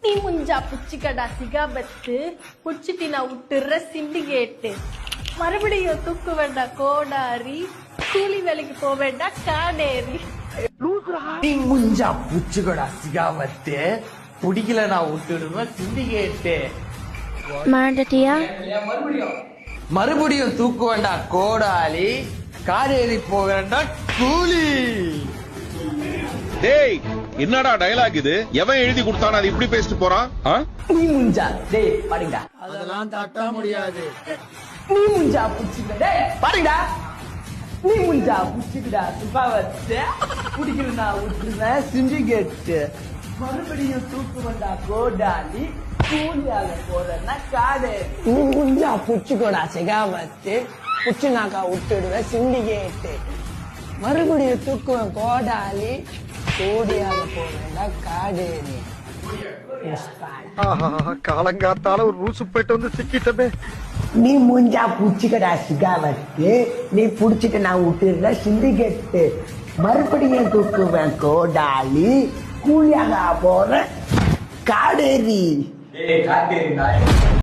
நீ முஞ்சா புச்சிக்கடா சிகாபத்து புச்சிட்டி நான் விட்டுற சிண்டிகேட்டு மறுபடியும் தூக்கு வேண்டாம் கோடாரி கூலி வேலைக்கு போக வேண்டாம் காடேரி. நீ முஞ்சா புச்சுக்கடா சிகாபத்து பிடிக்கல நான் விட்டுடுவேன் சிண்டிகேட்டு மறந்துட்டியா? மறுபடியும் தூக்கு வேண்டாம் கோடாலி காடேரி போக வேண்டாம் கூலி. டேய் என்னடா டயலாக் இது? எவன் எழுதி கொடுத்தானே அது இப்படி பேசிட்டு போறான்? நீ முஞ்சா டேய் பாருங்கடா, அதெல்லாம் தட்ட முடியாது. நீ முஞ்சா புச்சுக்கடா டேய் பாருங்கடா, நீ முஞ்சா புச்சுக்கடா சிகாபத்து பிடிக்கல நான் விட்டுருவேன் சிண்டிகேட்டு மறுபடியும் தூக்கு வேண்டாம் கோடாலி கூலியாக போறேன்னா காடேரி. நீ முஞ்சா புச்சுக்கோடா சிகாபத்து புச்சுனாக்கா விட்டுடுவேன் சிண்டிகேட்டு மறுபடியும் தூக்குவேன் கோடாலி கோடியாக போவேண்டா காடேரி. காலங்காத்தால ஒரு ரூசு போயிட்டு வந்து சிக்கிட்டமே. நீ முஞ்சா புச்சுக்கடா சிகாபத்து நீ புடிச்சிட்டு நான் விட்டுடுற சிண்டிகேட்டு மறுபடியும் தூக்குவேன் கோடாலி கூலியாக போற காடேரி. காடேரி